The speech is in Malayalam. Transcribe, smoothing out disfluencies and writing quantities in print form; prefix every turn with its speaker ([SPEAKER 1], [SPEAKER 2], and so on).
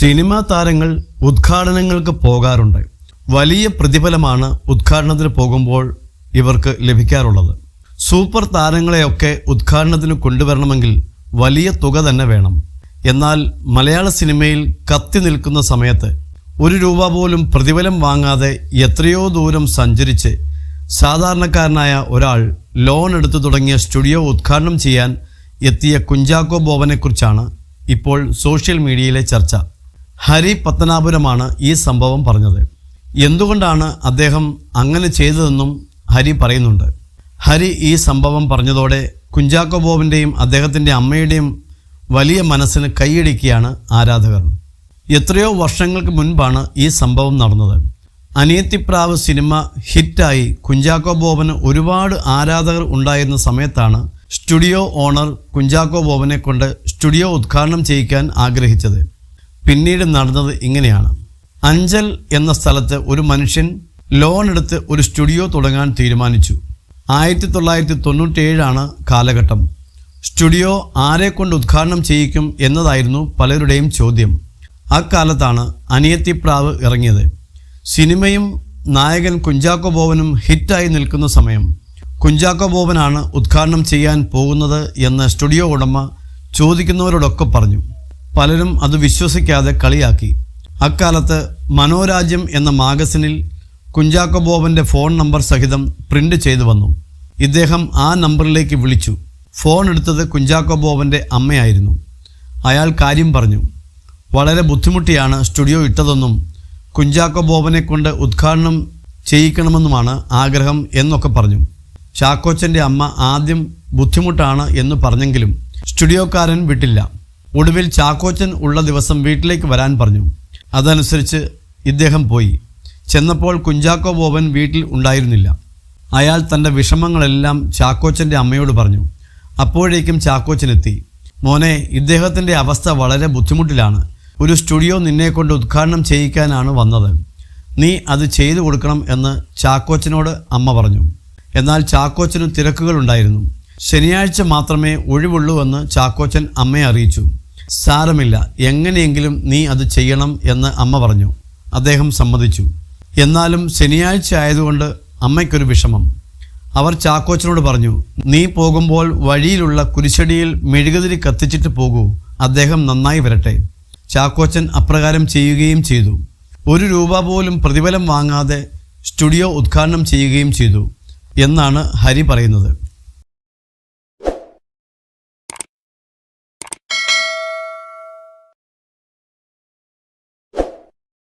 [SPEAKER 1] സിനിമാ താരങ്ങൾ ഉദ്ഘാടനങ്ങൾക്ക് പോകാറുണ്ട്. വലിയ പ്രതിഫലമാണ് ഉദ്ഘാടനത്തിന് പോകുമ്പോൾ ഇവർക്ക് ലഭിക്കാറുള്ളത്. സൂപ്പർ താരങ്ങളെയൊക്കെ ഉദ്ഘാടനത്തിന് കൊണ്ടുവരണമെങ്കിൽ വലിയ തുക തന്നെ വേണം. എന്നാൽ മലയാള സിനിമയിൽ കത്തി നിൽക്കുന്ന സമയത്ത് ₹1 പോലും പ്രതിഫലം വാങ്ങാതെ എത്രയോ ദൂരം സഞ്ചരിച്ച് സാധാരണക്കാരനായ ഒരാൾ ലോൺ എടുത്തു തുടങ്ങിയ സ്റ്റുഡിയോ ഉദ്ഘാടനം ചെയ്യാൻ എത്തിയ കുഞ്ചാക്കോ ബോബനെക്കുറിച്ചാണ് ഇപ്പോൾ സോഷ്യൽ മീഡിയയിലെ ചർച്ച. ഹരി പത്തനാപുരമാണ് ഈ സംഭവം പറഞ്ഞത്. എന്തുകൊണ്ടാണ് അദ്ദേഹം അങ്ങനെ ചെയ്തതെന്നും ഹരി പറയുന്നുണ്ട്. ഹരി ഈ സംഭവം പറഞ്ഞതോടെ കുഞ്ചാക്കോ ബോബൻ്റെയും അദ്ദേഹത്തിൻ്റെ അമ്മയുടെയും വലിയ മനസ്സിന് കൈയടിക്കുകയാണ് ആരാധകർ. എത്രയോ വർഷങ്ങൾക്ക് മുൻപാണ് ഈ സംഭവം നടന്നത്. അനിയത്തിപ്രാവ് സിനിമ ഹിറ്റായി കുഞ്ചാക്കോ ബോബന് ഒരുപാട് ആരാധകർ ഉണ്ടായിരുന്ന സമയത്താണ് സ്റ്റുഡിയോ ഓണർ കുഞ്ചാക്കോ ബോബനെ കൊണ്ട് സ്റ്റുഡിയോ ഉദ്ഘാടനം ചെയ്യിക്കാൻ ആഗ്രഹിച്ചത്. പിന്നീട് നടന്നത് ഇങ്ങനെയാണ്. അഞ്ചൽ എന്ന സ്ഥലത്ത് ഒരു മനുഷ്യൻ ലോൺ എടുത്ത് ഒരു സ്റ്റുഡിയോ തുടങ്ങാൻ തീരുമാനിച്ചു. 1997 കാലഘട്ടം. സ്റ്റുഡിയോ ആരെക്കൊണ്ട് ഉദ്ഘാടനം ചെയ്യിക്കും എന്നതായിരുന്നു പലരുടെയും ചോദ്യം. അക്കാലത്താണ് അനിയത്തിപ്രാവ് ഇറങ്ങിയത്. സിനിമയും നായകൻ കുഞ്ചാക്കോ ബോബനും ഹിറ്റായി നിൽക്കുന്ന സമയം. കുഞ്ചാക്കോ ബോബനാണ് ഉദ്ഘാടനം ചെയ്യാൻ പോകുന്നത് എന്ന് സ്റ്റുഡിയോ ഉടമ ചോദിക്കുന്നവരോടൊക്കെ പറഞ്ഞു. പലരും അത് വിശ്വസിക്കാതെ കളിയാക്കി. അക്കാലത്ത് മനോരാജ്യം എന്ന മാഗസിനിൽ കുഞ്ചാക്കോ ബോബൻ്റെ ഫോൺ നമ്പർ സഹിതം പ്രിൻ്റ് ചെയ്തു വന്നു. ഇദ്ദേഹം ആ നമ്പറിലേക്ക് വിളിച്ചു. ഫോൺ എടുത്തത് കുഞ്ചാക്കോ ബോബൻ്റെ അമ്മയായിരുന്നു. അയാൾ കാര്യം പറഞ്ഞു. വളരെ ബുദ്ധിമുട്ടിയാണ് സ്റ്റുഡിയോ ഇട്ടതെന്നും കുഞ്ചാക്കോ ബോബനെ കൊണ്ട് ഉദ്ഘാടനം ചെയ്യിക്കണമെന്നുമാണ് ആഗ്രഹം എന്നൊക്കെ പറഞ്ഞു. ചാക്കോച്ചൻ്റെ അമ്മ ആദ്യം ബുദ്ധിമുട്ടാണ് എന്ന് പറഞ്ഞെങ്കിലും സ്റ്റുഡിയോക്കാരൻ വിട്ടില്ല. ഒടുവിൽ ചാക്കോച്ചൻ ഉള്ള ദിവസം വീട്ടിലേക്ക് വരാൻ പറഞ്ഞു. അതനുസരിച്ച് ഇദ്ദേഹം പോയി. ചെന്നപ്പോൾ കുഞ്ചാക്കോ ബോബൻ വീട്ടിൽ ഉണ്ടായിരുന്നില്ല. അയാൾ തൻ്റെ വിഷമങ്ങളെല്ലാം ചാക്കോച്ചൻ്റെ അമ്മയോട് പറഞ്ഞു. അപ്പോഴേക്കും ചാക്കോച്ചനെത്തി. മോനെ, ഇദ്ദേഹത്തിൻ്റെ അവസ്ഥ വളരെ ബുദ്ധിമുട്ടിലാണ്. ഒരു സ്റ്റുഡിയോ നിന്നെക്കൊണ്ട് ഉദ്ഘാടനം ചെയ്യിക്കാനാണ് വന്നത്. നീ അത് ചെയ്തു കൊടുക്കണം എന്ന് ചാക്കോച്ചനോട് അമ്മ പറഞ്ഞു. എന്നാൽ ചാക്കോച്ചന് തിരക്കുകളുണ്ടായിരുന്നു. ശനിയാഴ്ച മാത്രമേ ഒഴിവുള്ളൂ എന്ന് ചാക്കോച്ചൻ അമ്മയെ അറിയിച്ചു. സാരമില്ല, എങ്ങനെയെങ്കിലും നീ അത് ചെയ്യണം എന്ന് അമ്മ പറഞ്ഞു. അദ്ദേഹം സമ്മതിച്ചു. എന്നാലും ശനിയാഴ്ച ആയതുകൊണ്ട് അമ്മയ്ക്കൊരു വിഷമം. അവർ ചാക്കോച്ചനോട് പറഞ്ഞു, നീ പോകുമ്പോൾ വഴിയിലുള്ള കുരിശടിയിൽ മെഴുകുതിരി കത്തിച്ചിട്ട് പോകൂ, അദ്ദേഹം നന്നായി വരട്ടെ. ചാക്കോച്ചൻ അപ്രകാരം ചെയ്യുകയും ചെയ്തു. ₹1 പോലും പ്രതിഫലം വാങ്ങാതെ സ്റ്റുഡിയോ ഉദ്ഘാടനം ചെയ്യുകയും ചെയ്തു എന്നാണ് ഹരി പറയുന്നത്.